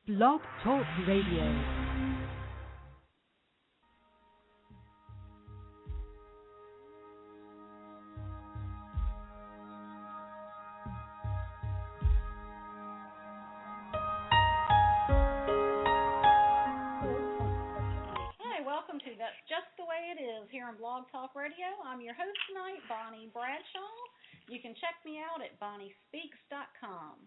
Blog Talk Radio. Welcome to That's Just the Way It Is here on Blog Talk Radio. I'm your host tonight, Bonnie Bradshaw. You can check me out at bonniespeaks.com.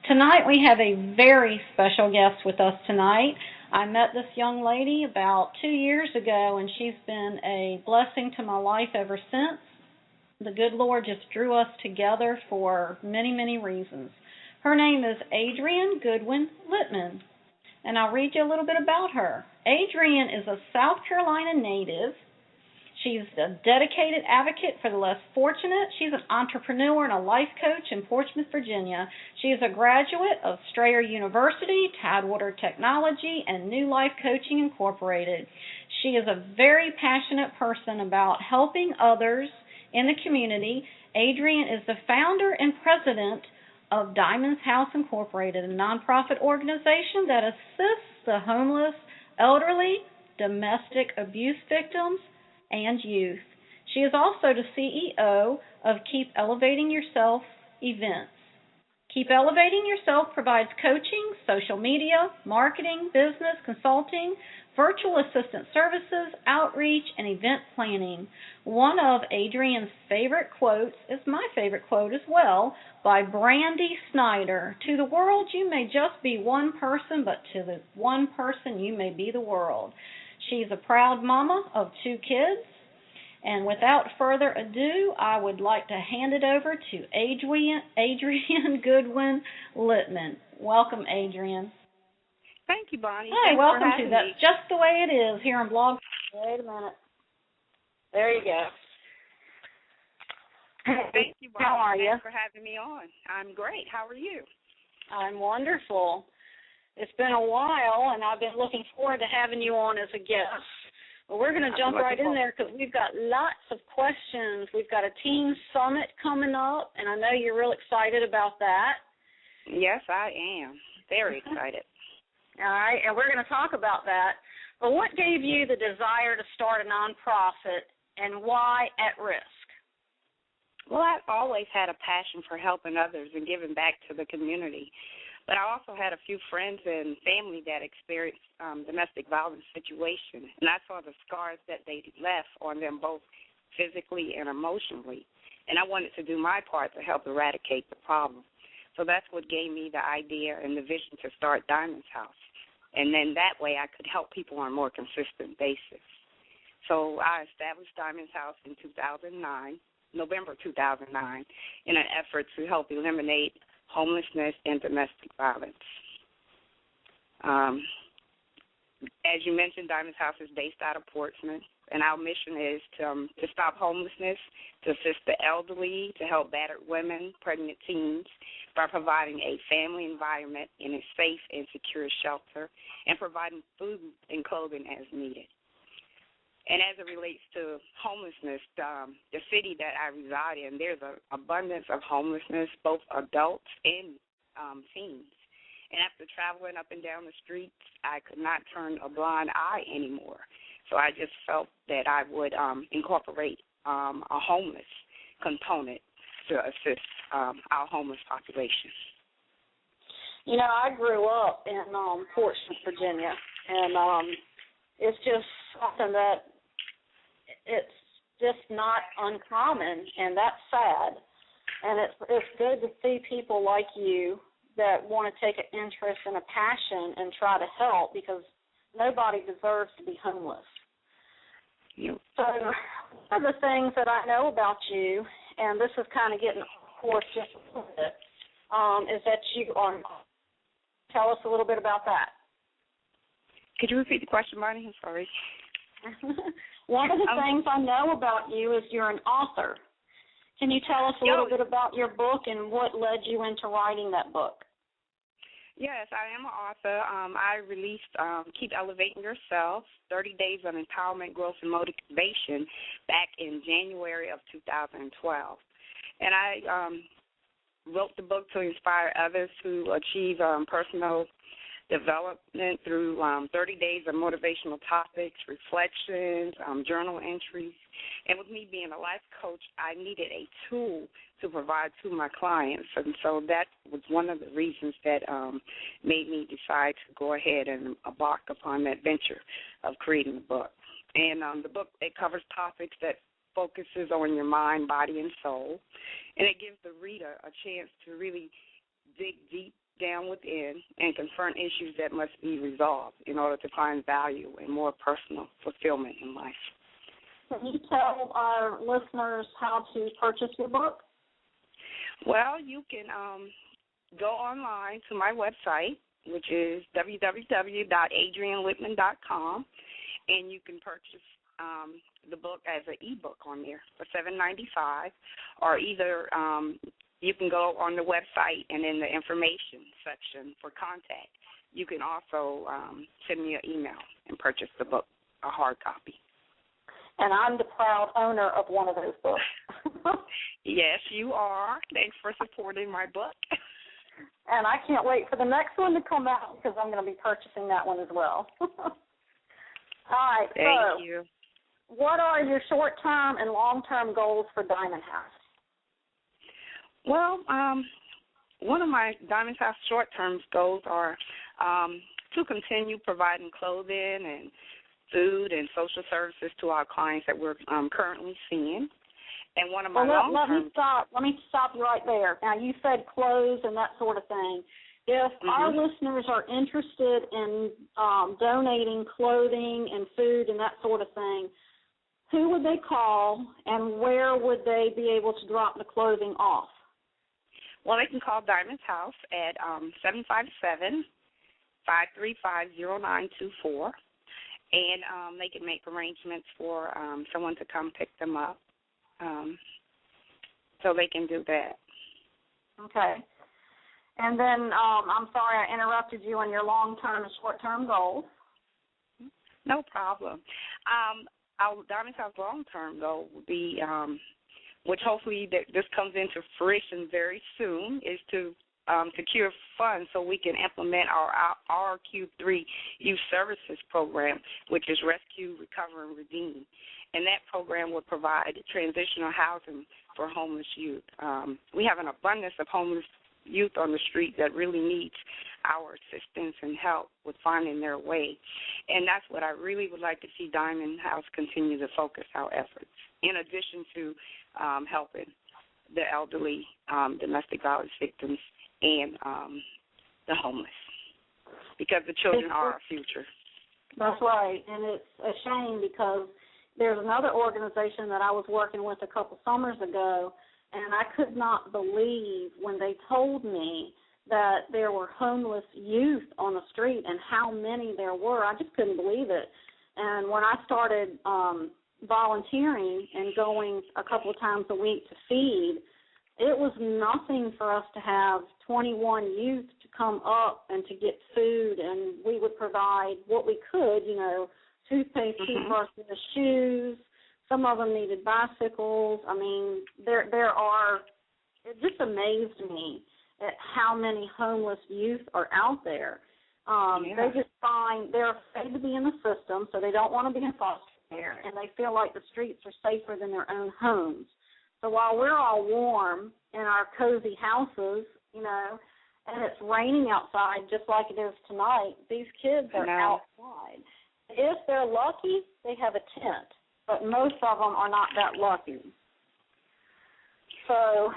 Tonight we have a very special guest with us tonight. I met this young lady about 2 years ago, and she's been a blessing to my life ever since. The good Lord just drew us together for many, many reasons. Her name is Adrienne Goodmon, and I'll read you a little bit about her. Adrienne is a South Carolina native. She's a dedicated advocate for the less fortunate. She's an entrepreneur and a life coach in Portsmouth, Virginia. She is a graduate of Strayer University, Tidewater Technology, and New Life Coaching Incorporated. She is a very passionate person about helping others in the community. Adrienne is the founder and president of Diamonds House Incorporated, a nonprofit organization that assists the homeless, elderly, domestic abuse victims, and youth. She is also the CEO of Keep Elevating Yourself events. Keep Elevating Yourself provides coaching, social media, marketing, business, consulting, virtual assistant services, outreach, and event planning. One of Adrienne's favorite quotes is my favorite quote as well, by Brandy Snyder. To the world, you may just be one person, but to the one person, you may be the world. She's a proud mama of 2 kids. And without further ado, I would like to hand it over to Adrienne Goodwin-Littman. Welcome, Adrienne. Thank you, Bonnie. Hi, Thanks welcome for to having That's me. Just the Way It Is here on Blog. Wait a minute. There you go. Thank you, Bonnie. How are you? Thanks for having me on. I'm great. How are you? I'm wonderful. It's been a while, and I've been looking forward to having you on as a guest. Well, we're going to jump right in there because we've got lots of questions. We've got a team summit coming up, and I know you're real excited about that. Yes, I am. Very excited. All right, and we're going to talk about that. But what gave you the desire to start a nonprofit, and why at risk? Well, I've always had a passion for helping others and giving back to the community. But I also had a few friends and family that experienced domestic violence situations, and I saw the scars that they left on them both physically and emotionally. And I wanted to do my part to help eradicate the problem. So that's what gave me the idea and the vision to start Diamonds House. And then that way I could help people on a more consistent basis. So I established Diamonds House in November 2009, in an effort to help eliminate homelessness and domestic violence. As you mentioned, Diamonds House is based out of Portsmouth, and our mission is to stop homelessness, to assist the elderly, to help battered women, pregnant teens, by providing a family environment in a safe and secure shelter, and providing food and clothing as needed. And as it relates to homelessness, the city that I reside in, there's an abundance of homelessness, both adults and teens. And after traveling up and down the streets, I could not turn a blind eye anymore. So I just felt that I would incorporate a homeless component to assist our homeless population. You know, I grew up in Portsmouth, Virginia, and it's just something that it's just not uncommon, and that's sad. And it's good to see people like you that want to take an interest and a passion and try to help, because nobody deserves to be homeless. Yep. So one of the things that I know about you, and this is kind of getting off course just a little bit, is that you are. Tell us a little bit about that. Could you repeat the question, Bonnie? I'm sorry. One of the things I know about you is you're an author. Can you tell us a little bit about your book and what led you into writing that book? Yes, I am an author. I released Keep Elevating Yourself, 30 Days of Empowerment, Growth, and Motivation back in January of 2012. And I wrote the book to inspire others to achieve personal development through 30 days of motivational topics, reflections, journal entries. And with me being a life coach, I needed a tool to provide to my clients. And so that was one of the reasons that made me decide to go ahead and embark upon that venture of creating the book. And the book, it covers topics that focuses on your mind, body, and soul. And it gives the reader a chance to really dig deep down within and confront issues that must be resolved in order to find value and more personal fulfillment in life. Can you tell our listeners how to purchase your book? Well, you can go online to my website, which is www.adriennegoodmon.com, and you can purchase the book as an ebook on there for $7.95, or either you can go on the website and in the information section for contact. You can also send me an email and purchase the book, a hard copy. And I'm the proud owner of one of those books. Yes, you are. Thanks for supporting my book. And I can't wait for the next one to come out because I'm going to be purchasing that one as well. All right. Thank you. What are your short-term and long-term goals for Diamond House? Well, one of my Diamond House short-term goals are to continue providing clothing and food and social services to our clients that we're currently seeing. And one of my long-term... Let me stop you right there. Now, you said clothes and that sort of thing. If our listeners are interested in donating clothing and food and that sort of thing, who would they call and where would they be able to drop the clothing off? Well, they can call Diamond's House at 757-535-0924, and they can make arrangements for someone to come pick them up. So they can do that. Okay. And then I'm sorry I interrupted you on your long-term and short-term goals. No problem. Our Diamond House long-term goal would be, which hopefully this comes into fruition very soon, is to secure funds so we can implement our RQ3 Youth Services Program, which is Rescue, Recover, and Redeem. And that program will provide transitional housing for homeless youth. We have an abundance of homeless youth on the street that really needs our assistance and help with finding their way. And that's what I really would like to see Diamond House continue to focus our efforts, in addition to helping the elderly, domestic violence victims, and the homeless, because the children are our future. That's right, and it's a shame because there's another organization that I was working with a couple summers ago, and I could not believe when they told me that there were homeless youth on the street and how many there were. I just couldn't believe it. And when I started volunteering and going a couple of times a week to feed, it was nothing for us to have 21 youth to come up and to get food, and we would provide what we could, toothpaste, toothbrushes, shoes. Some of them needed bicycles. I mean, it just amazed me at how many homeless youth are out there. They just they're afraid to be in the system, so they don't want to be in foster care, and they feel like the streets are safer than their own homes. So while we're all warm in our cozy houses, and it's raining outside just like it is tonight, these kids are outside. If they're lucky, they have a tent, but most of them are not that lucky. So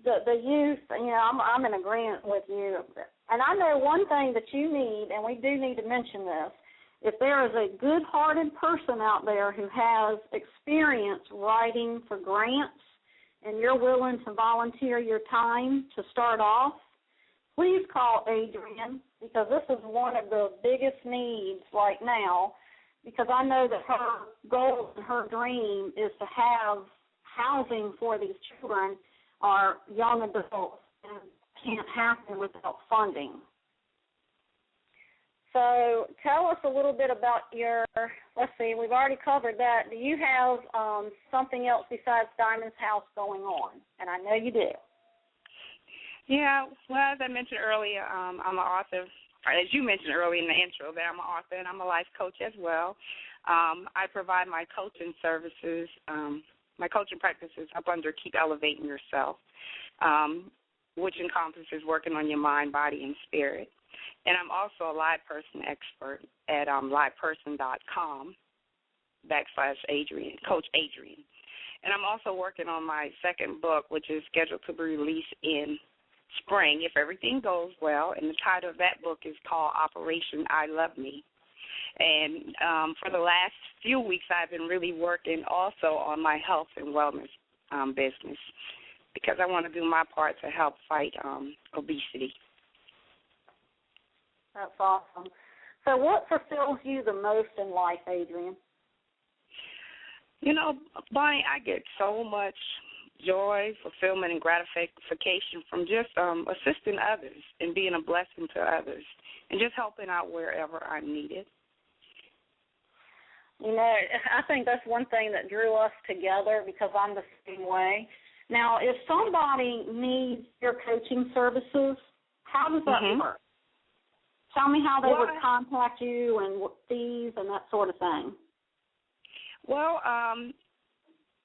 the youth, I'm in agreement with you. And I know one thing that you need, and we do need to mention this, if there is a good-hearted person out there who has experience writing for grants and you're willing to volunteer your time to start off, please call Adrienne, because this is one of the biggest needs right now, because I know that her goal and her dream is to have housing for these children or young adults, and it can't happen without funding. So tell us a little bit about let's see, we've already covered that. Do you have something else besides Diamond's House going on? And I know you do. Yeah, well, as I mentioned earlier, I'm an author. As you mentioned earlier in the intro, that I'm an author and I'm a life coach as well. I provide my coaching services, my coaching practices up under Keep Elevating Yourself, which encompasses working on your mind, body, and spirit. And I'm also a live person expert at liveperson.com/Adrienne, Coach Adrienne. And I'm also working on my second book, which is scheduled to be released in spring, if everything goes well. And the title of that book is called Operation I Love Me. And for the last few weeks, I've been really working also on my health and wellness business because I want to do my part to help fight obesity. That's awesome. So what fulfills you the most in life, Adrienne? You know, Bonnie, I get so much joy, fulfillment, and gratification from just assisting others and being a blessing to others and just helping out wherever I'm needed. You know, I think that's one thing that drew us together because I'm the same way. Now, if somebody needs your coaching services, how does that work? Tell me how they would contact you and what fees and that sort of thing. Well,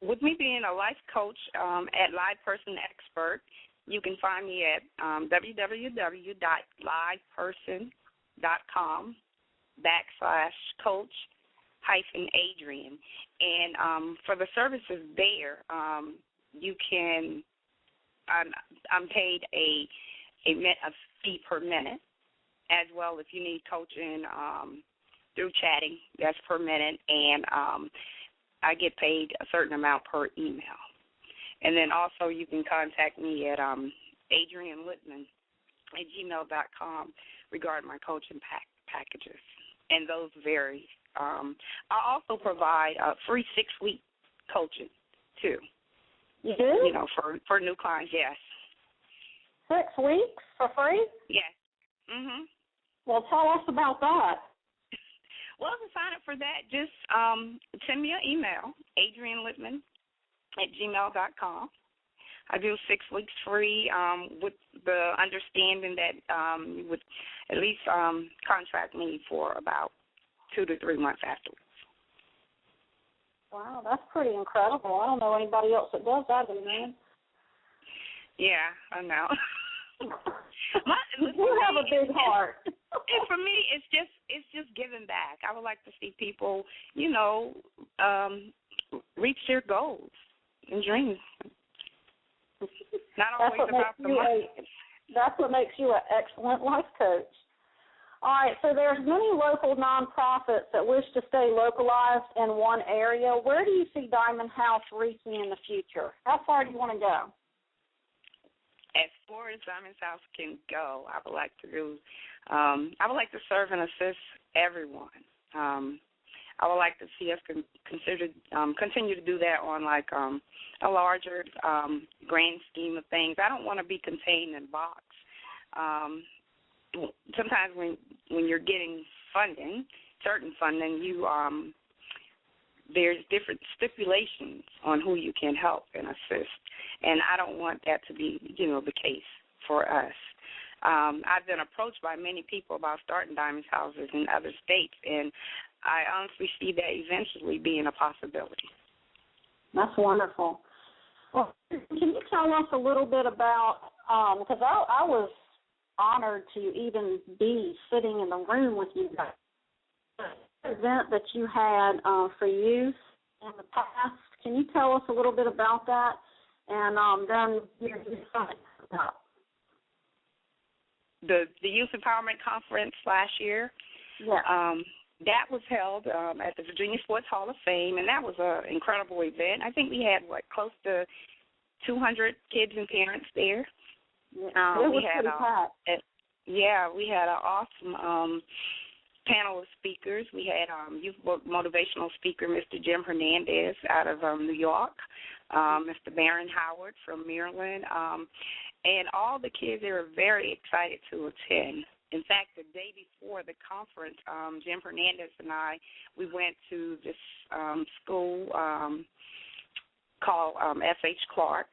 with me being a life coach at Live Person Expert, you can find me at www.liveperson.com/coach-Adrienne. And for the services there, you can, I'm paid a fee per minute, as well if you need coaching through chatting, that's per minute, and I get paid a certain amount per email. And then also you can contact me at adriennelitman@gmail.com regarding my coaching packages, and those vary. I also provide free 6-week coaching, too. You do? You know, for new clients, yes. 6 weeks for free? Yes. Mhm. Well, tell us about that. Well, to sign up for that, just send me an email, adriennelitman@gmail.com. I do 6 weeks free with the understanding that you would at least contract me for about 2 to 3 months afterwards. Wow, that's pretty incredible. I don't know anybody else that does that, man. Yeah, I know. You have a big heart. And for me, it's just giving back. I would like to see people, you know, reach their goals and dreams. Not always about the money. That's what makes you an excellent life coach. All right, so there's many local nonprofits that wish to stay localized in one area. Where do you see Diamond House reaching in the future? How far do you want to go? As far as Diamond House can go, I would like to do. I would like to serve and assist everyone. I would like to see us continue to do that on like a larger grand scheme of things. I don't want to be contained in a box. Sometimes when you're getting funding, certain funding, you there's different stipulations on who you can help and assist, and I don't want that to be, you know, the case for us. I've been approached by many people about starting Diamond Houses in other states, and I honestly see that eventually being a possibility. That's wonderful. Well, can you tell us a little bit about, because I was honored to even be sitting in the room with you guys. The event that you had for youth in the past, can you tell us a little bit about that? And then your the Youth Empowerment Conference last year. Yeah. That was held at the Virginia Sports Hall of Fame, and that was an incredible event. I think we had, close to 200 kids and parents there. Yeah, it was pretty hot. We had an awesome panel of speakers. We had youth motivational speaker Mr. Jim Hernandez out of New York, Mr. Barron Howard from Maryland, and all the kids, they were very excited to attend. In fact, the day before the conference, Jim Hernandez and I, we went to this school called S.H. Clark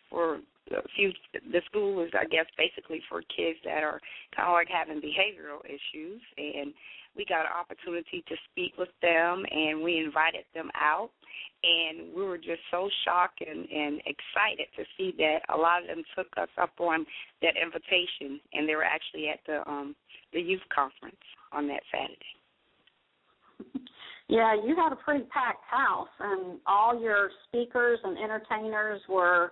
for the school is, I guess, basically for kids that are kind of like having behavioral issues, and we got an opportunity to speak with them, and we invited them out, and we were just so shocked and excited to see that a lot of them took us up on that invitation, and they were actually at the youth conference on that Saturday. Yeah, you had a pretty packed house, and all your speakers and entertainers were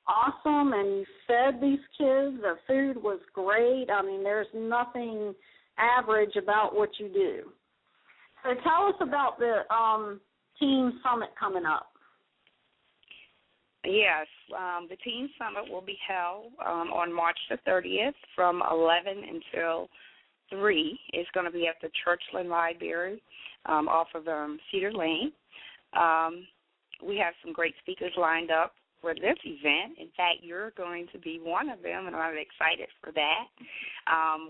awesome, and you fed these kids. Their food was great. I mean, there's nothing average about what you do. So tell us about the Teen Summit coming up. Yes, the Teen Summit will be held on March the 30th from 11 until 3. It's going to be at the Churchland Library off of Cedar Lane. We have some great speakers lined up for this event. In fact, you're going to be one of them, and I'm excited for that.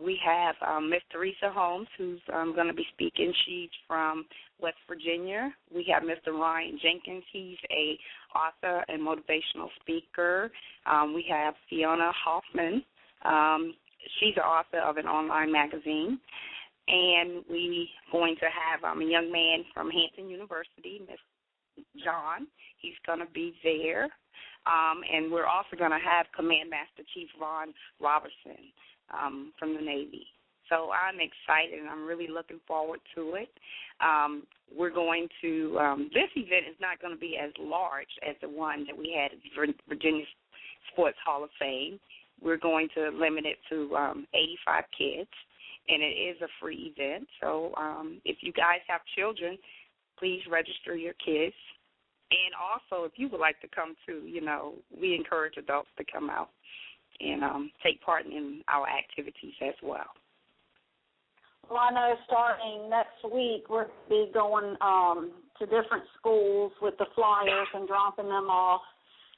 We have Miss Teresa Holmes, who's going to be speaking. She's from West Virginia. We have Mr. Ryan Jenkins. He's a author and motivational speaker. We have Fiona Hoffman. She's the author of an online magazine. And we're going to have a young man from Hampton University, Miss John. He's going to be there. And we're also going to have Command Master Chief Ron Robertson from the Navy. So I'm excited, and I'm really looking forward to it. We're going to this event is not going to be as large as the one that we had at Virginia Sports Hall of Fame. We're going to limit it to 85 kids, and it is a free event. So if you guys have children, please register your kids. And also, if you would like to come too, we encourage adults to come out and take part in our activities as well. Well, I know starting next week we're going to be going to different schools with the flyers and dropping them off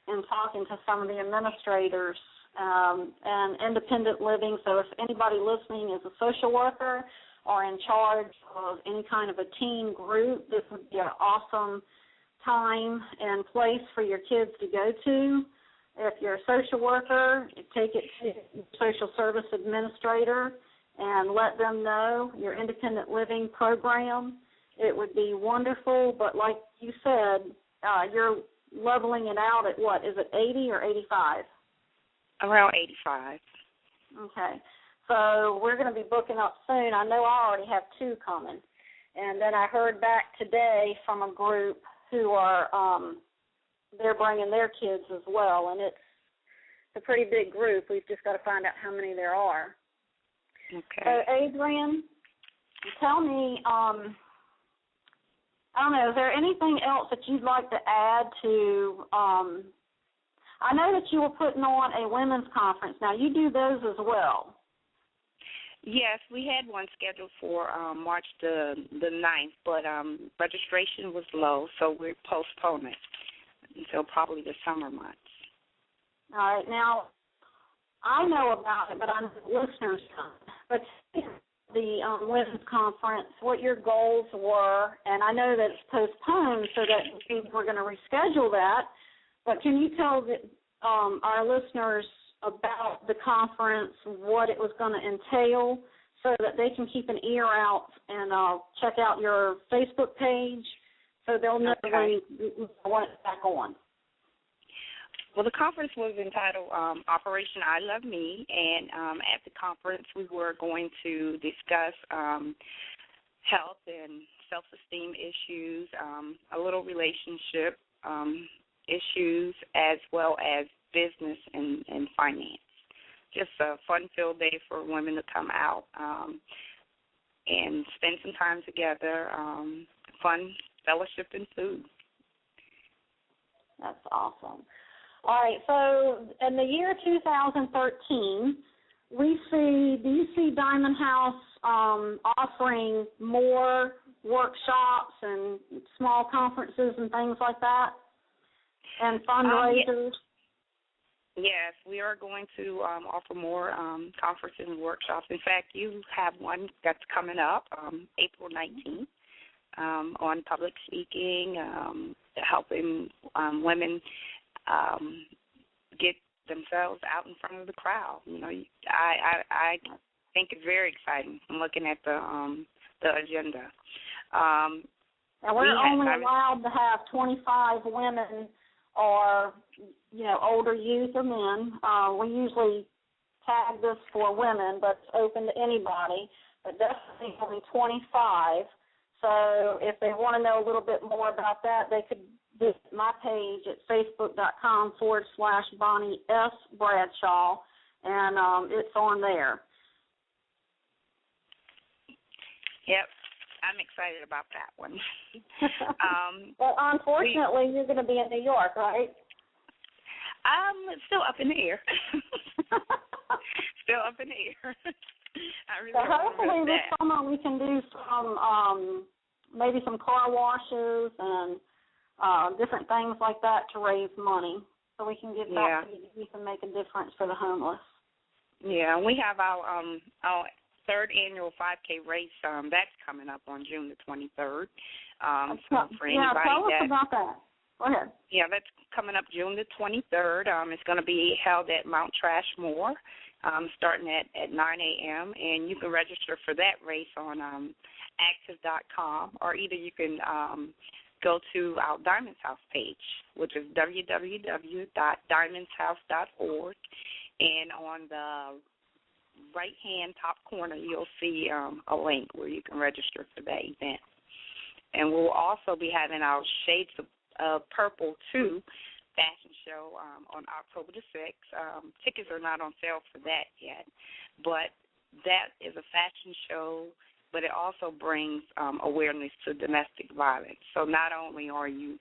and talking to some of the administrators and independent living. So if anybody listening is a social worker or in charge of any kind of a teen group, this would be an awesome time and place for your kids to go to. If you're a social worker, take it to your social service administrator and let them know your independent living program. It would be wonderful, but like you said, you're leveling it out at what? Is it 80 or 85? Around 85. Okay. So we're going to be booking up soon. I know I already have 2 coming. And then I heard back today from a group who are, they're bringing their kids as well, and it's a pretty big group. We've just got to find out how many there are. Okay. So, Adrienne, tell me, I don't know, is there anything else that you'd like to add to, I know that you were putting on a women's conference. Now, you do those as well. Yes, we had one scheduled for March the 9th, but registration was low, so we're postponing until probably the summer months. All right. Now, I know about it, but I know the listeners don't. But the women's conference, what your goals were, and I know that it's postponed, so that we're going to reschedule that. But can you tell our listeners about the conference, what it was going to entail, so that they can keep an ear out and check out your Facebook page so they'll know when it's back on? Well, the conference was entitled Operation I Love Me, and at the conference we were going to discuss health and self-esteem issues, a little relationship issues, as well as business and finance. Just a fun-filled day for women to come out and spend some time together, fun, fellowship, and food. That's awesome. All right, so in the year 2013, do you see Diamond House offering more workshops and small conferences and things like that, and fundraisers? Yes, we are going to offer more conferences and workshops. In fact, you have one that's coming up April 19th on public speaking, helping women get themselves out in front of the crowd. I think it's very exciting. I'm looking at the agenda. Now we're only allowed to have 25 women or older youth or men. We usually tag this for women, but it's open to anybody. But definitely only 25. So if they want to know a little bit more about that, they could visit my page at facebook.com/Bonnie S. Bradshaw, and it's on there. Yep, I'm excited about that one. Well, unfortunately, you're going to be in New York, right? It's still up in the air. Still up in the air. So hopefully this summer we can do some, maybe some car washes and different things like that to raise money so we can give back to we can make a difference for the homeless. Yeah, we have our third annual 5K race. That's coming up on June the 23rd. So for anybody tell us about that. Go ahead. Yeah, that's coming up June the 23rd. It's going to be held at Mount Trashmore, starting at 9 a.m., and you can register for that race on active.com, or either you can go to our Diamonds House page, which is www.diamondshouse.org, and on the right-hand top corner, you'll see a link where you can register for that event. And we'll also be having our Shades of Purple 2 fashion show on October the 6th. Tickets are not on sale for that yet, but that is a fashion show, but it also brings awareness to domestic violence. So not only are you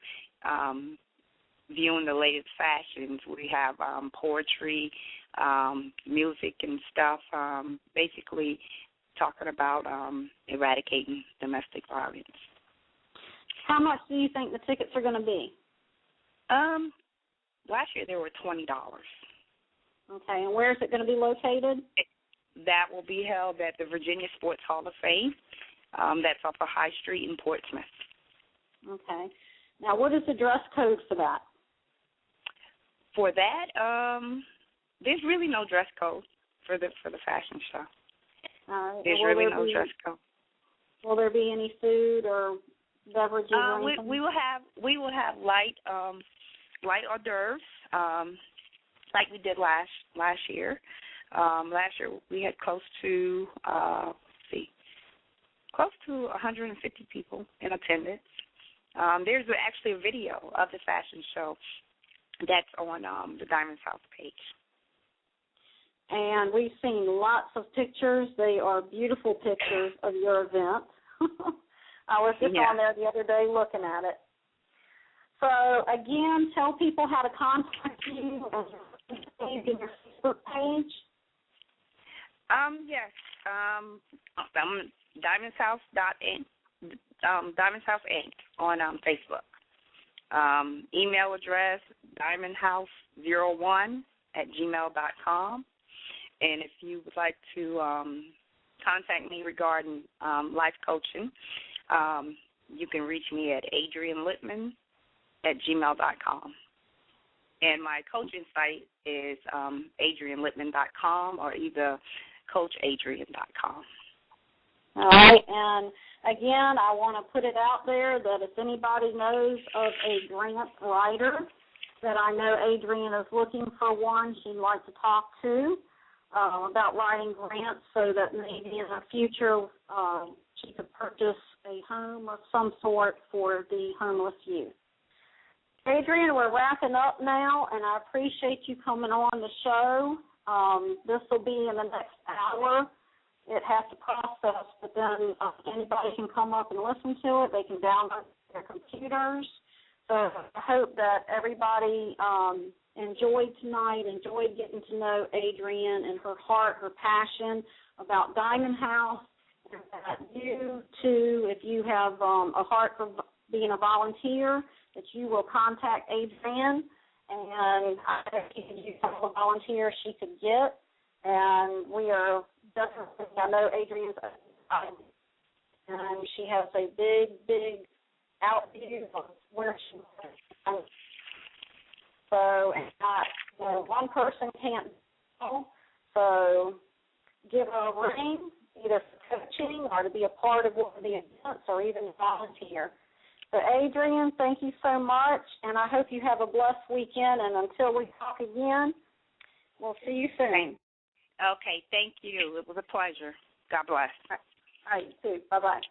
viewing the latest fashions, we have poetry, music and stuff, basically talking about eradicating domestic violence. How much do you think the tickets are going to be? Last year they were $20. Okay, and where is it going to be located? That will be held at the Virginia Sports Hall of Fame. That's off of High Street in Portsmouth. Okay. Now, what is the dress code for that? For that, there's really no dress code for the fashion show. There's really no dress code. Will there be any food or beverages or anything? We will have light hors d'oeuvres, like we did last year. Last year we had close to 150 people in attendance. There's actually a video of the fashion show that's on the Diamonds House page. And we've seen lots of pictures. They are beautiful pictures of your event. I was just on there the other day looking at it. So, again, tell people how to contact you on your Facebook page. Yes. Diamonds House Inc. on Facebook. Email address diamondhouse01@gmail.com. And if you would like to contact me regarding life coaching, you can reach me at adriennelitman@gmail.com. And my coaching site is adriennelitman.com or either coachadrienne.com. All right, and again, I want to put it out there that if anybody knows of a grant writer that I know Adrienne is looking for one she'd like to talk to about writing grants so that maybe in the future she could purchase a home of some sort for the homeless youth. Adrienne, we're wrapping up now, and I appreciate you coming on the show. This will be in the next hour. It has to process, but then anybody can come up and listen to it. They can download their computers. So I hope that everybody enjoyed tonight, enjoyed getting to know Adrienne and her heart, her passion about Diamond House, and that you, too, if you have a heart for being a volunteer, that you will contact Adrienne, and I think you can use all the volunteers she could get. And we are definitely, I know Adrienne's, and she has a big out view of where she wants. So, and one person can't go, so give her a ring, either for coaching or to be a part of one of the events or even volunteer. So, Adrienne, thank you so much, and I hope you have a blessed weekend. And until we talk again, we'll see you soon. Okay, thank you. It was a pleasure. God bless. All right, you too. Bye-bye.